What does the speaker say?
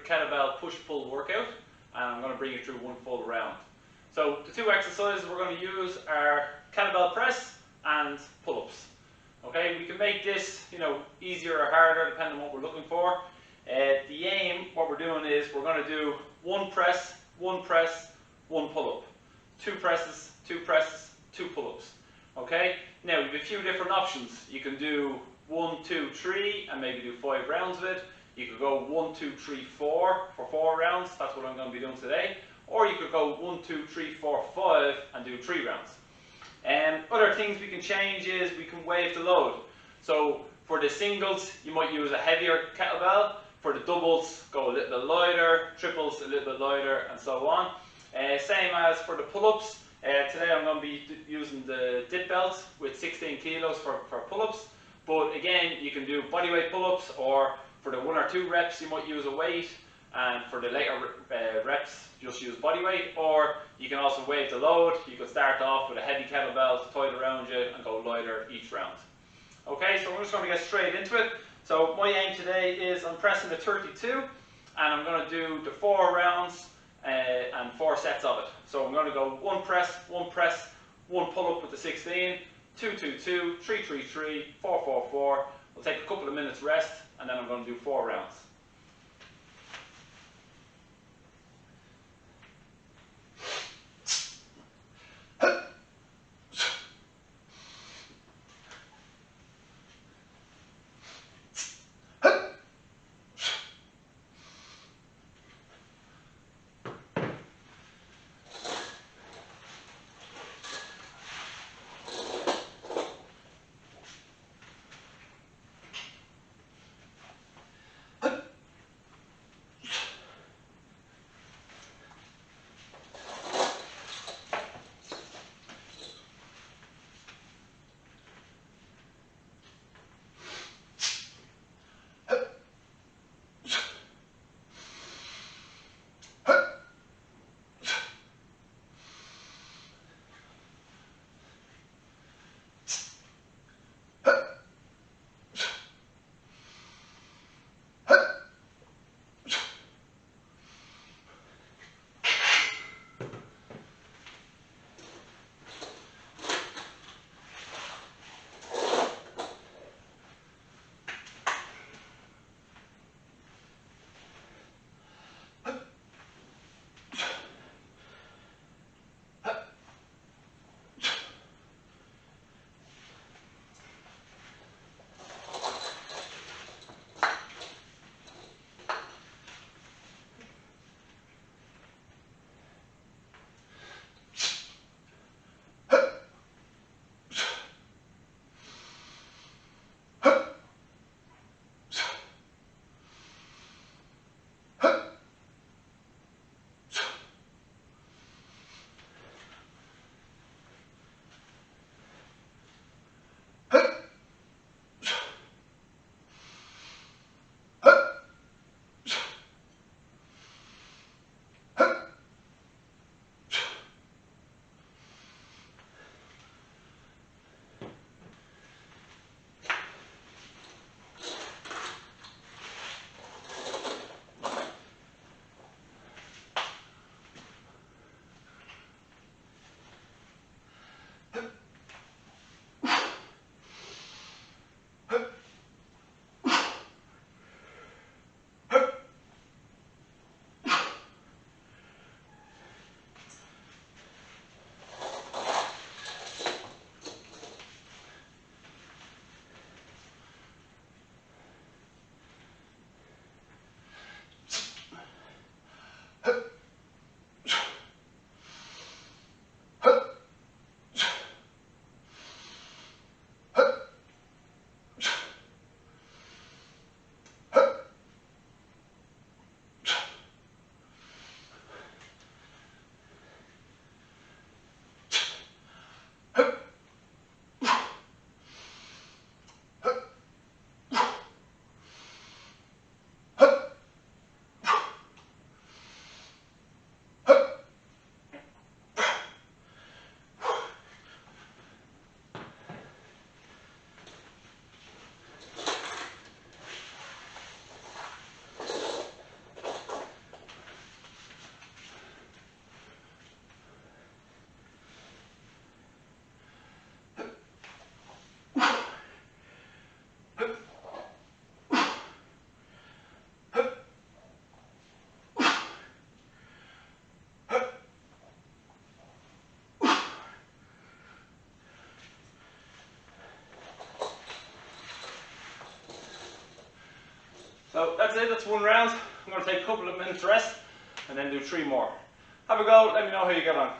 kettlebell push-pull workout, and I'm going to bring you through one full round. So the two exercises we're going to use are kettlebell press and pull-ups. Okay, we can make this, easier or harder depending on what we're looking for. The aim, what we're doing is we're going to do one press, one pull-up. Two presses, two pull-ups. Okay, now you have a few different options. You can do 1, 2, 3 and maybe do 5 rounds of it. You could go 1, 2, 3, 4 for 4 rounds. That's what I'm going to be doing today. Or you could go 1, 2, 3, 4, 5 and do 3 rounds. Other things we can change is we can waive the load. So for the singles, you might use a heavier kettlebell. For the doubles, go a little bit lighter. Triples, a little bit lighter, and so on. Same as for the pull-ups. Today I'm going to be using the dip belt with 16 kilos for pull-ups. But again, you can do bodyweight pull-ups, or for the 1 or 2 reps you might use a weight, and for the later reps just use bodyweight. Or you can also waive the load. You could start off with a heavy kettlebell tied around you and go lighter each round. Okay, so we're just going to get straight into it. So my aim today is I'm pressing the 32, and I'm going to do the 4 rounds and 4 sets of it. So I'm going to go 1 press, 1 pull-up with the 16, 2, 2, 2, 3, 3, 3, 4, 4, 4. We'll take a couple of minutes rest, and then I'm going to do 4 rounds. So that's it, that's one round. I'm going to take a couple of minutes rest and then do 3 more. Have a go, let me know how you get on.